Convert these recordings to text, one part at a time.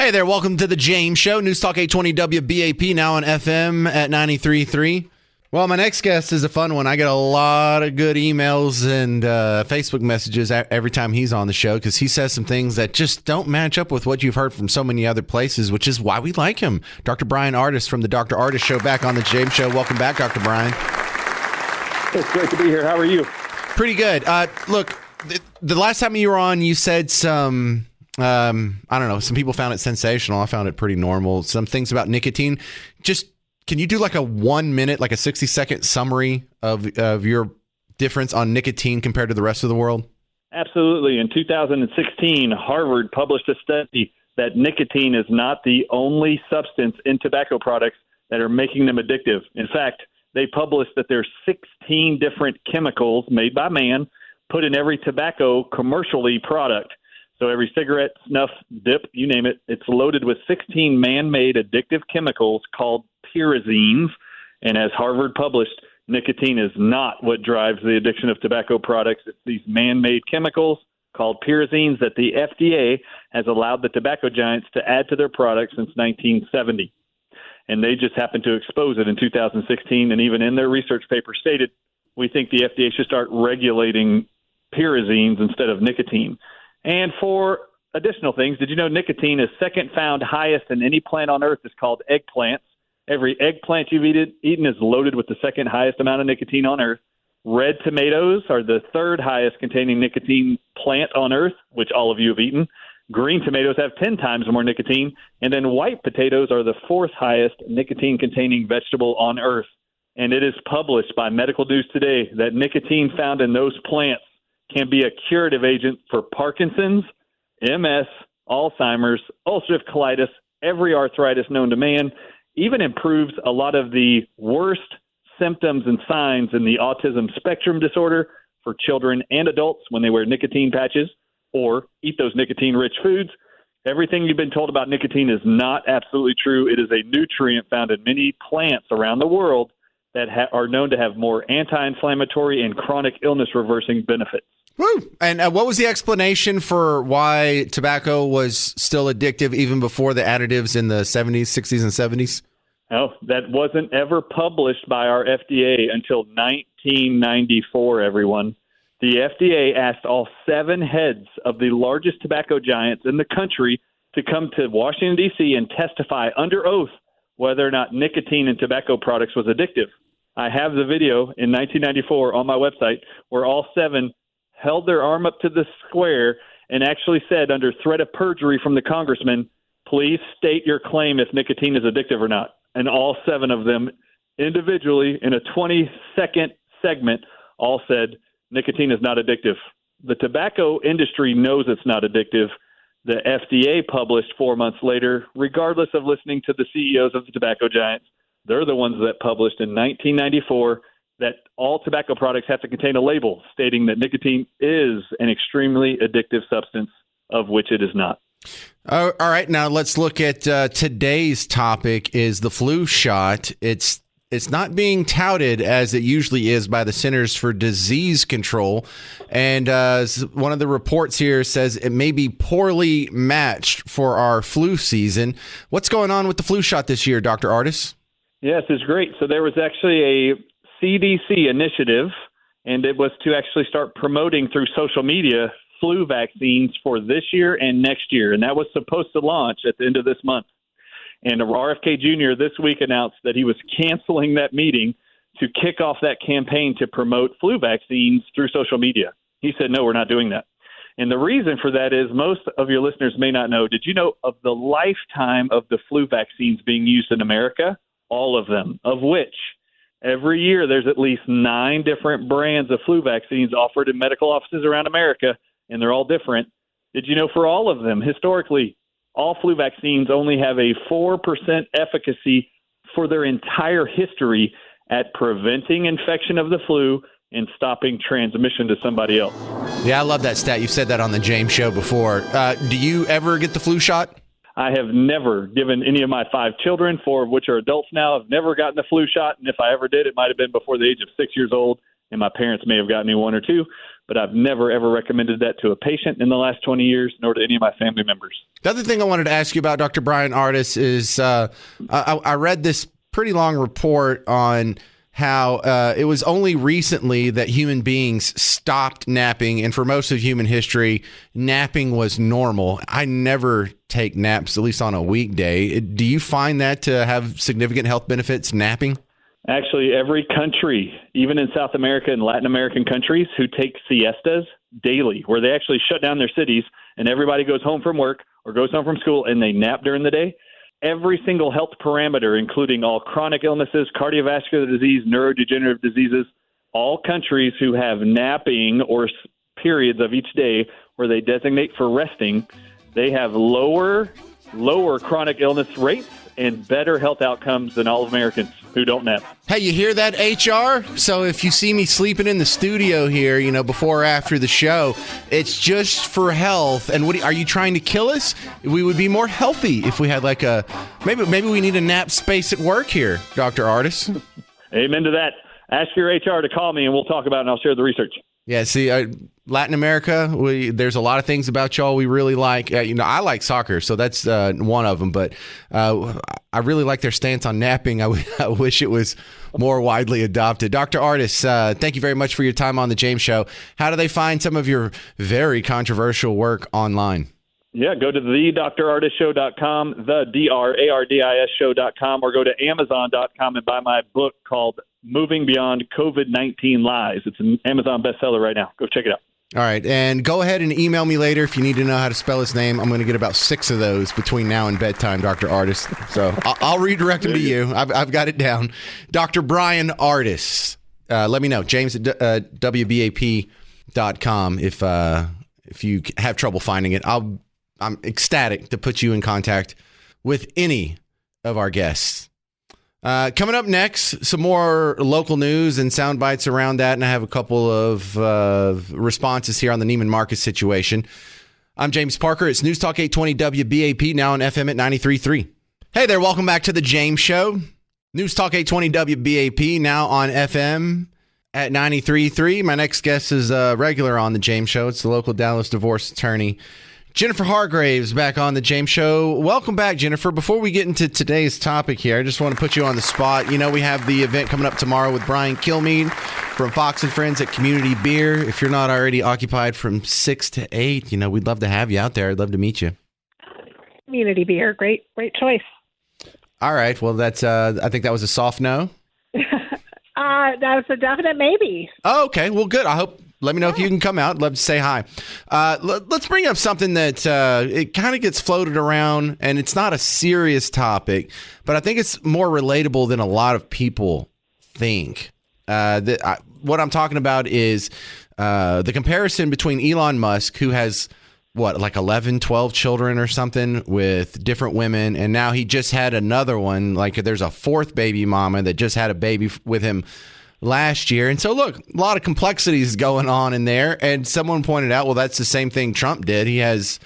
Hey there, welcome to the James Show, News Talk 820 WBAP, now on FM at 93.3. Well, my next guest is a fun one. I get a lot of good emails and Facebook messages every time he's on the show because he says some things that just don't match up with what you've heard from so many other places, which is why we like him. Dr. Brian Ardis from the Dr. Ardis Show back on the James Show. Welcome back, Dr. Brian. It's great to be here. How are you? Pretty good. Look, the last time you were on, you said some... I don't know. Some people found it sensational. I found it pretty normal. Some things about nicotine. Just can you do like a 1 minute, like a 60-second summary of your difference on nicotine compared to the rest of the world? Absolutely. In 2016, Harvard published a study that nicotine is not the only substance in tobacco products that are making them addictive. In fact, they published that there's 16 different chemicals made by man put in every tobacco commercially product. So every cigarette, snuff, dip, you name it, it's loaded with 16 man-made addictive chemicals called pyrazines. And as Harvard published, nicotine is not what drives the addiction of tobacco products. It's these man-made chemicals called pyrazines that the FDA has allowed the tobacco giants to add to their products since 1970. And they just happened to expose it in 2016. And even in their research paper stated, we think the FDA should start regulating pyrazines instead of nicotine. And for additional things, did you know nicotine is second found highest in any plant on earth is called eggplants. Every eggplant you've eaten is loaded with the second highest amount of nicotine on earth. Red tomatoes are the third highest containing nicotine plant on earth, which all of you have eaten. Green tomatoes have 10 times more nicotine. And then white potatoes are the fourth highest nicotine containing vegetable on earth. And it is published by Medical News Today that nicotine found in those plants can be a curative agent for Parkinson's, MS, Alzheimer's, ulcerative colitis, every arthritis known to man, even improves a lot of the worst symptoms and signs in the autism spectrum disorder for children and adults when they wear nicotine patches or eat those nicotine-rich foods. Everything you've been told about nicotine is not absolutely true. It is a nutrient found in many plants around the world that are known to have more anti-inflammatory and chronic illness-reversing benefits. Woo! And what was the explanation for why tobacco was still addictive even before the additives in the 70s, 60s, and 70s? Oh, that wasn't ever published by our FDA until 1994, everyone. The FDA asked all 7 heads of the largest tobacco giants in the country to come to Washington, D.C. and testify under oath whether or not nicotine in tobacco products was addictive. I have the video in 1994 on my website where all 7 held their arm up to the square and actually said under threat of perjury from the congressman, please state your claim if nicotine is addictive or not. And all 7 of them individually in a 20-second segment all said nicotine is not addictive. The tobacco industry knows it's not addictive. The FDA published 4 months later, regardless of listening to the CEOs of the tobacco giants, they're the ones that published in 1994 that all tobacco products have to contain a label stating that nicotine is an extremely addictive substance, of which it is not. All right, now let's look at today's topic is the flu shot. It's not being touted as it usually is by the Centers for Disease Control. And one of the reports here says it may be poorly matched for our flu season. What's going on with the flu shot this year, Dr. Ardis? Yes, it's great. So there was actually a CDC initiative, and it was to actually start promoting through social media flu vaccines for this year and next year. And that was supposed to launch at the end of this month. And RFK Jr. this week announced that he was canceling that meeting to kick off that campaign to promote flu vaccines through social media. He said, no, we're not doing that. And the reason for that is most of your listeners may not know. Did you know of the lifetime of the flu vaccines being used in America? All of them, of which every year there's at least 9 different brands of flu vaccines offered in medical offices around America, and they're all different. Did you know for all of them, historically, all flu vaccines only have a 4% efficacy for their entire history at preventing infection of the flu and stopping transmission to somebody else? Yeah, I love that stat. You've said that on the James Show before. Do you ever get the flu shot? I have never given any of my 5 children, 4 of which are adults now. I've never gotten the flu shot, and if I ever did, it might have been before the age of 6 years old, and my parents may have gotten me 1 or 2. but I've never, ever recommended that to a patient in the last 20 years, nor to any of my family members. The other thing I wanted to ask you about, Dr. Brian Ardis, is I read this pretty long report on how it was only recently that human beings stopped napping, and for most of human history, napping was normal. I never take naps, at least on a weekday. Do you find that to have significant health benefits, napping? Actually, every country, even in South America and Latin American countries, who take siestas daily, where they actually shut down their cities and everybody goes home from work or goes home from school and they nap during the day, every single health parameter, including all chronic illnesses, cardiovascular disease, neurodegenerative diseases, all countries who have napping or periods of each day where they designate for resting, they have lower chronic illness rates and better health outcomes than all of Americans who don't nap. Hey, you hear that, HR? So if you see me sleeping in the studio here, before or after the show, it's just for health. And are you trying to kill us? We would be more healthy if we had maybe we need a nap space at work here, Dr. Ardis. Amen to that. Ask your HR to call me and we'll talk about it and I'll share the research. Yeah, see, Latin America, there's a lot of things about y'all we really like. I like soccer, so that's one of them. But I really like their stance on napping. I wish it was more widely adopted. Dr. Ardis, thank you very much for your time on The James Show. How do they find some of your very controversial work online? Yeah, go to thedrardisshow.com, the DRARDIS show.com, or go to Amazon.com and buy my book called Moving Beyond COVID-19 Lies. It's an Amazon bestseller right now. Go check it out. All right. And go ahead and email me later if you need to know how to spell his name. I'm going to get about 6 of those between now and bedtime, Dr. Ardis. So I'll redirect them to you. I've got it down. Dr. Brian Ardis. Let me know. James at WBAP.com if you have trouble finding it. I'm ecstatic to put you in contact with any of our guests. Coming up next, some more local news and sound bites around that, and I have a couple of responses here on the Neiman Marcus situation. I'm James Parker. It's News Talk 820 WBAP, now on FM at 93.3. Hey there, welcome back to The James Show. News Talk 820 WBAP, now on FM at 93.3. My next guest is a regular on The James Show. It's the local Dallas divorce attorney, Jennifer Hargraves, back on The James Show. Welcome back, Jennifer. Before we get into today's topic here, I just want to put you on the spot. We have the event coming up tomorrow with Brian Kilmeade from Fox and Friends at Community Beer. If you're not already occupied from 6 to 8, we'd love to have you out there. I'd love to meet you. Community Beer, great choice. All right. Well, that's. I think that was a soft no. That was a definite maybe. Oh, okay. Well, good. Let me know if you can come out. Love to say hi. Let's bring up something that it kind of gets floated around, and it's not a serious topic, but I think it's more relatable than a lot of people think. What I'm talking about is the comparison between Elon Musk, who has, 11, 12 children or something with different women, and now he just had another one. There's a fourth baby mama that just had a baby with him last year. And so, look, a lot of complexities going on in there. And someone pointed out, well, that's the same thing Trump did. He has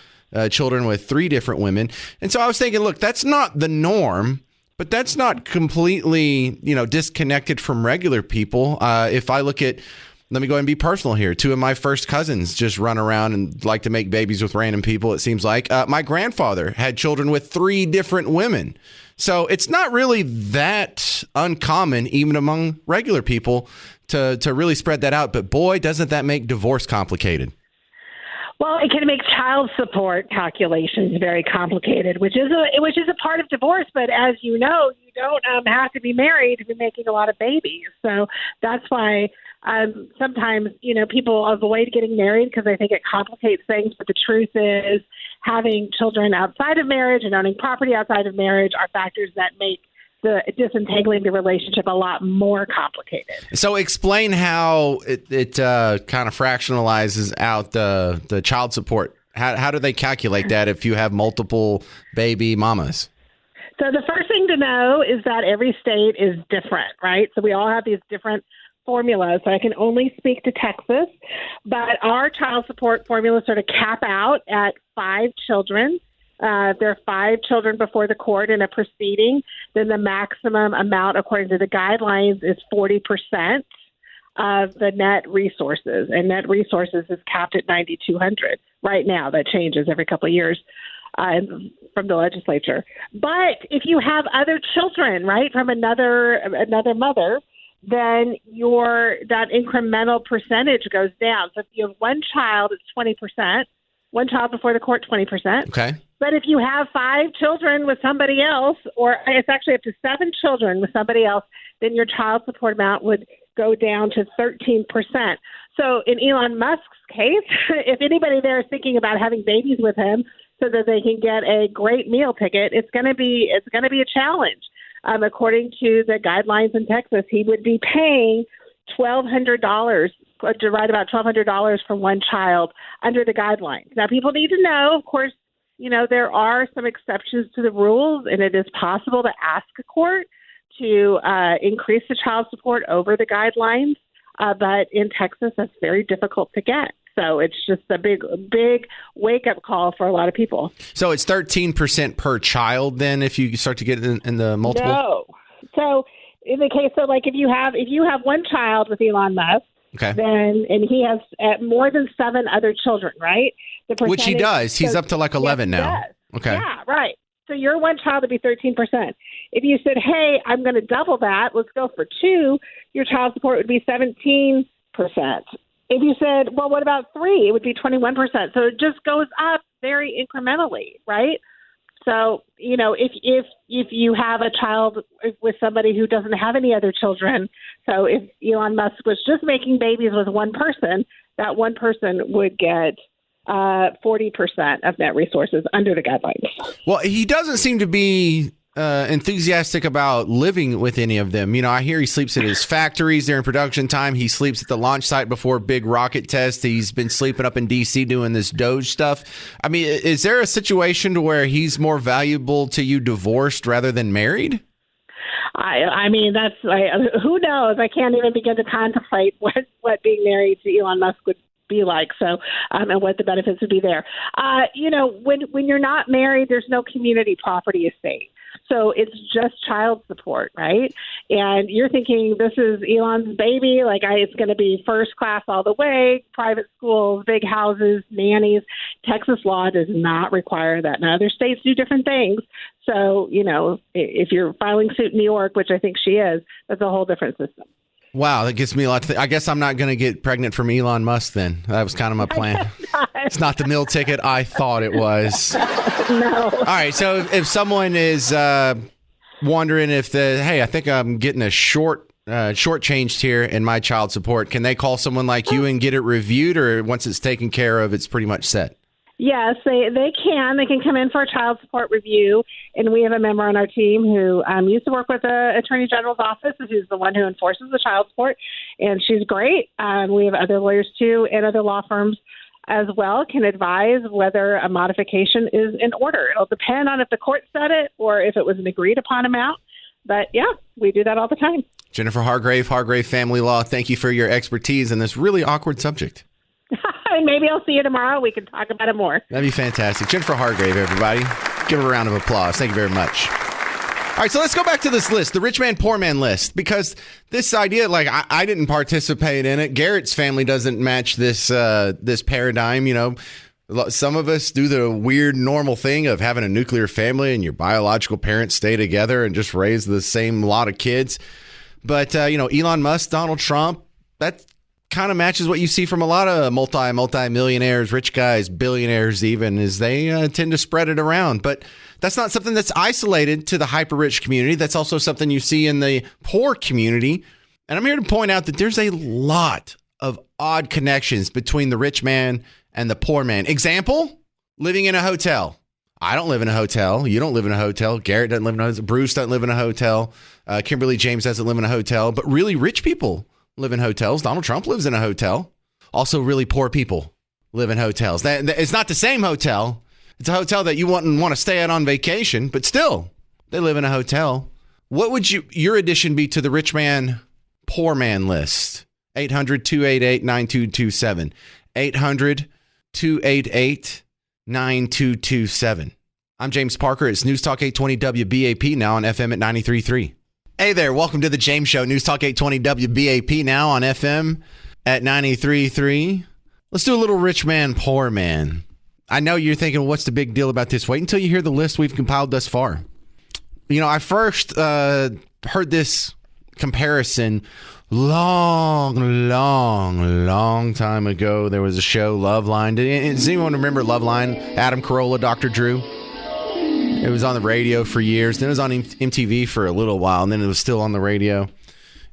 children with 3 different women. And so I was thinking, look, that's not the norm, but that's not completely, disconnected from regular people. If I look at, let me go ahead and be personal here. 2 of my first cousins just run around and like to make babies with random people, it seems like. My grandfather had children with 3 different women. So it's not really that uncommon, even among regular people, to really spread that out. But boy, doesn't that make divorce complicated. Well, it can make child support calculations very complicated, which is a part of divorce. But as you know, you don't have to be married to be making a lot of babies. So that's why sometimes, people avoid getting married because they think it complicates things. But the truth is, having children outside of marriage and owning property outside of marriage are factors that make the disentangling the relationship a lot more complicated. So explain how it kind of fractionalizes out the child support. How do they calculate that if you have multiple baby mamas? So the first thing to know is that every state is different, right? So we all have these different formulas. So I can only speak to Texas, but our child support formulas sort of cap out at 5 children. There are 5 children before the court in a proceeding. Then the maximum amount, according to the guidelines, is 40%. of the net resources, and net resources is capped at 9,200 right now. That changes every couple of years from the legislature. But if you have other children, right, from another mother, then that incremental percentage goes down. So if you have one child, it's 20%. One child before the court, 20%. Okay. But if you have 5 children with somebody else, or it's actually up to 7 children with somebody else, then your child support amount would go down to 13%. So in Elon Musk's case, if anybody there is thinking about having babies with him so that they can get a great meal ticket, it's going to be a challenge. According to the guidelines in Texas, he would be paying $1,200 to write about $1,200 for one child under the guidelines. Now, people need to know, of course, there are some exceptions to the rules, and it is possible to ask a court to increase the child support over the guidelines. But in Texas, that's very difficult to get. So it's just a big wake-up call for a lot of people. So it's 13% per child then if you start to get in the multiple? No. So in the case of, like, if you have one child with Elon Musk, okay, and he has more than 7 other children, right? Which he does. He's up to like 11 now. Okay. Yeah, right. So your one child would be 13%. If you said, hey, I'm going to double that, let's go for 2, your child support would be 17%. If you said, well, what about 3? It would be 21%. So it just goes up very incrementally, right? So, if you have a child with somebody who doesn't have any other children, so if Elon Musk was just making babies with one person, that one person would get 40% of net resources under the guidelines. Well, he doesn't seem to be enthusiastic about living with any of them. I hear he sleeps at his factories during production time. He sleeps at the launch site before big rocket tests. He's been sleeping up in D.C. doing this Doge stuff. I mean, is there a situation to where he's more valuable to you divorced rather than married? I mean, that's who knows? I can't even begin to contemplate what being married to Elon Musk would be like. So, and what the benefits would be there. When you're not married, there's no community property estate. So it's just child support, right? And you're thinking this is Elon's baby, it's going to be first class all the way, private schools, big houses, nannies. Texas law does not require that. Now, other states do different things. So, if you're filing suit in New York, which I think she is, that's a whole different system. Wow, that gives me a lot to think. I guess I'm not going to get pregnant from Elon Musk then. That was kind of my plan. It's not the meal ticket I thought it was. No. All right, so if someone is wondering if I think I'm getting a shortchanged here in my child support, can they call someone like you and get it reviewed, or once it's taken care of, it's pretty much set? Yes, they can. They can come in for a child support review, and we have a member on our team who used to work with the Attorney General's office, who's the one who enforces the child support, and she's great. We have other lawyers, too, and other law firms as well can advise whether a modification is in order. It'll depend on if the court said it or if it was an agreed-upon amount. But, yeah, we do that all the time. Jennifer Hargrave Family Law, thank you for your expertise in this really awkward subject. Maybe I'll see you tomorrow. We can talk about it more. That'd be fantastic. Jennifer Hargrave, everybody. Give her a round of applause. Thank you very much. All right, so let's go back to this list, the rich man, poor man list, because this idea, I didn't participate in it. Garrett's family doesn't match this paradigm. Some of us do the weird normal thing of having a nuclear family and your biological parents stay together and just raise the same lot of kids. But, Elon Musk, Donald Trump, that kind of matches what you see from a lot of multi-millionaires, rich guys, billionaires even, is they tend to spread it around. But that's not something that's isolated to the hyper-rich community. That's also something you see in the poor community. And I'm here to point out that there's a lot of odd connections between the rich man and the poor man. Example, living in a hotel. I don't live in a hotel. You don't live in a hotel. Garrett doesn't live in a hotel. Bruce doesn't live in a hotel. Kimberly James doesn't live in a hotel. But really rich people live in hotels. Donald Trump lives in a hotel. Also, really poor people live in hotels. It's not the same hotel. It's a hotel that you wouldn't want to stay at on vacation, but still, they live in a hotel. What would your addition be to the rich man, poor man list? 800-288-9227. 800-288-9227. I'm James Parker. It's News Talk 820 WBAP, now on FM at 93.3. Hey there, welcome to the James Show, News Talk 820 WBAP, now on FM at 93.3. Let's do a little rich man, poor man. I know you're thinking, what's the big deal about this? Wait until you hear the list we've compiled thus far. You know, I first heard this comparison long time ago. There was a show, Loveline. Does anyone remember Loveline? Adam Carolla, Dr. Drew? It was on the radio for years. Then it was on MTV for a little while, and then it was still on the radio.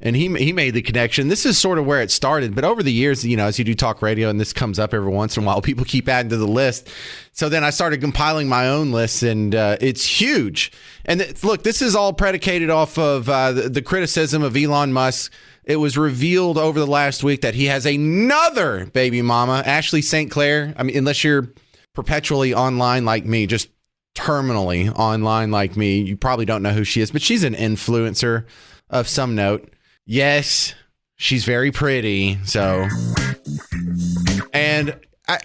And he made the connection. This is sort of where it started. But over the years, you know, as you do talk radio, and this comes up every once in a while, people keep adding to the list. So then I started compiling my own list, and it's huge. And look, this is all predicated off of the criticism of Elon Musk. It was revealed over the last week that he has another baby mama, Ashley St. Clair. I mean, unless you're perpetually online like me, just terminally online like me, you probably don't know who she is, but she's an influencer of some note. Yes, she's very pretty. So, and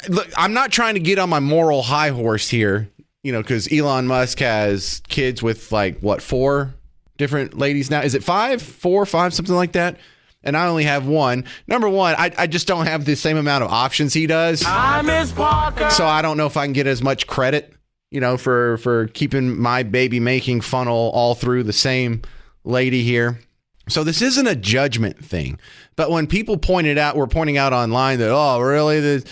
look, I'm not trying to get on my moral high horse here, you know, because Elon Musk has kids with like, what, 4 different ladies now? Is it 5, 4, 5, something like that? And I only have one. Number one, I just don't have the same amount of options he does. I miss Parker. So I don't know if I can get as much credit, you know, for keeping my baby making funnel all through the same lady here. So this isn't a judgment thing. But when people were pointing out online that, oh, really,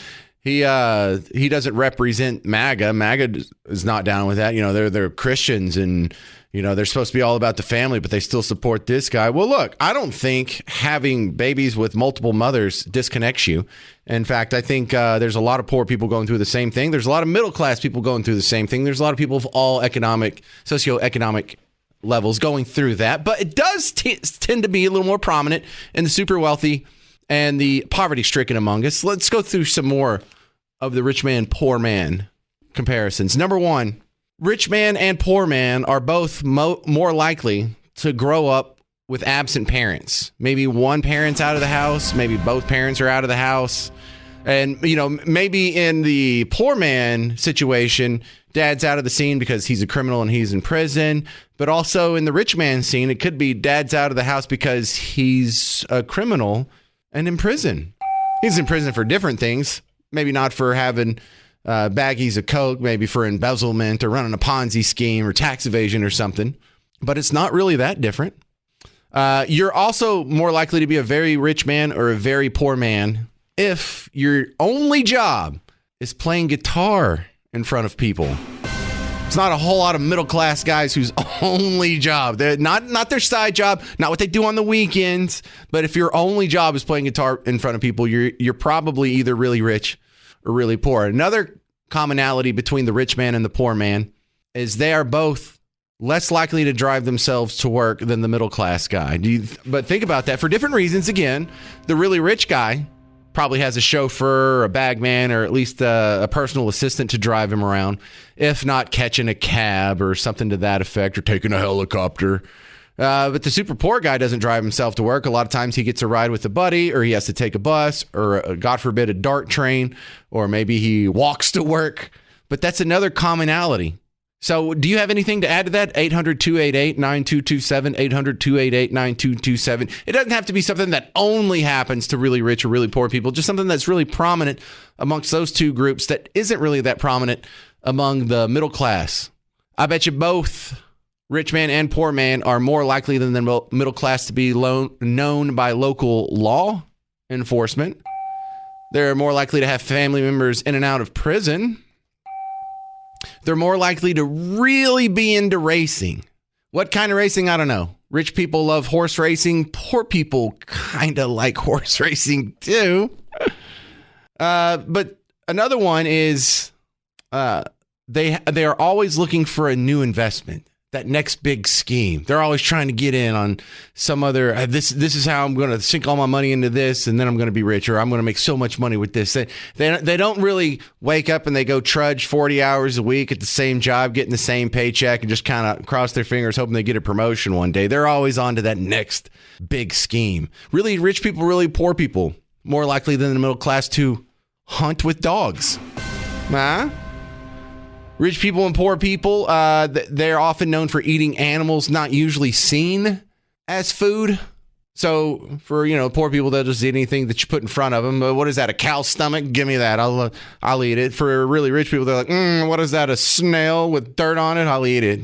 he doesn't represent MAGA. MAGA is not down with that. You know, they're Christians, and you know, they're supposed to be all about the family, but they still support this guy. Well, look, I don't think having babies with multiple mothers disconnects you. In fact, I think there's a lot of poor people going through the same thing. There's a lot of middle class people going through the same thing. There's a lot of people of all socioeconomic levels going through that. But it does tend to be a little more prominent in the super wealthy and the poverty stricken among us. Let's go through some more of the rich man, poor man comparisons. Number one, rich man and poor man are both more likely to grow up with absent parents. Maybe one parent's out of the house. Maybe both parents are out of the house. And, you know, maybe in the poor man situation, dad's out of the scene because he's a criminal and he's in prison. But also in the rich man scene, it could be dad's out of the house because he's a criminal and in prison. He's in prison for different things. Maybe not for having baggies of coke, maybe for embezzlement or running a Ponzi scheme or tax evasion or something. But it's not really that different. You're also more likely to be a very rich man or a very poor man if your only job is playing guitar in front of people. It's not a whole lot of middle-class guys whose only job, they're not their side job, not what they do on the weekends, but if your only job is playing guitar in front of people, you're probably either really rich or really poor. Another commonality between the rich man and the poor man is they are both less likely to drive themselves to work than the middle-class guy. But think about that. For different reasons, again, the really rich guy probably has a chauffeur, a bagman, or at least a personal assistant to drive him around, if not catching a cab or something to that effect, or taking a helicopter. But the super poor guy doesn't drive himself to work. A lot of times he gets a ride with a buddy, or he has to take a bus, or God forbid, a DART train, or maybe he walks to work. But that's another commonality. So do you have anything to add to that? 800-288-9227, 800-288-9227. It doesn't have to be something that only happens to really rich or really poor people, just something that's really prominent amongst those two groups that isn't really that prominent among the middle class. I bet you both rich man and poor man are more likely than the middle class to be known by local law enforcement. They're more likely to have family members in and out of prison. They're more likely to really be into racing. What kind of racing? I don't know. Rich people love horse racing. Poor people kind of like horse racing too. But another one is they are always looking for a new investment. That next big scheme. They're always trying to get in on some other, this is how I'm going to sink all my money into this, and then I'm going to be rich, or I'm going to make so much money with this. They don't really wake up and they go trudge 40 hours a week at the same job, getting the same paycheck, and just kind of cross their fingers hoping they get a promotion one day. They're always on to that next big scheme. Really rich people, really poor people, more likely than the middle class to hunt with dogs. Huh? Rich people and poor people, they're often known for eating animals not usually seen as food. So for, poor people, they'll just eat anything that you put in front of them. But what is that, a cow's stomach? Give me that. I'll eat it. For really rich people, they're like, what is that, a snail with dirt on it? I'll eat it.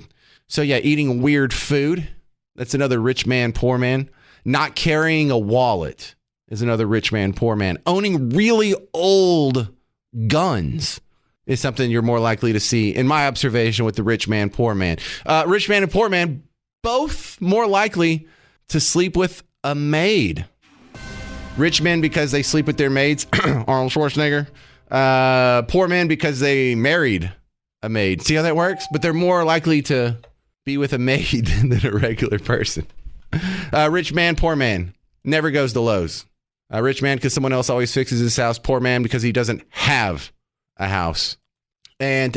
So yeah, eating weird food. That's another rich man, poor man. Not carrying a wallet is another rich man, poor man. Owning really old guns is something you're more likely to see, in my observation, with the rich man, poor man. Rich man and poor man, both more likely to sleep with a maid. Rich men because they sleep with their maids, Arnold Schwarzenegger. Poor men because they married a maid. See how that works? But they're more likely to be with a maid than a regular person. Rich man, poor man, never goes to Lowe's. Rich man because someone else always fixes his house. Poor man because he doesn't have a house. And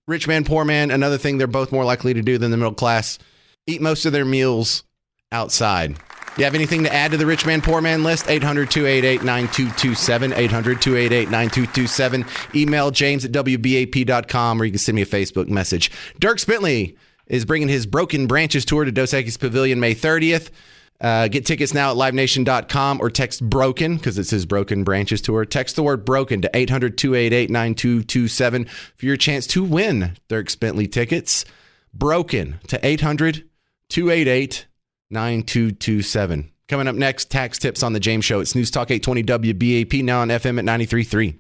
rich man, poor man, another thing they're both more likely to do than the middle class, eat most of their meals outside. You have anything to add to the rich man, poor man list? 800-288-9227, 800-288-9227. Email james@wbap.com, or you can send me a Facebook message. Dierks Bentley is bringing his Broken Branches tour to Dos Equis Pavilion May 30th. Get tickets now at livenation.com or text BROKEN, because it's his Broken Branches tour. Text the word BROKEN to 800-288-9227 for your chance to win Dierks Bentley tickets. BROKEN to 800-288-9227. Coming up next, tax tips on the James Show. It's News Talk 820 WBAP, now on FM at 93.3.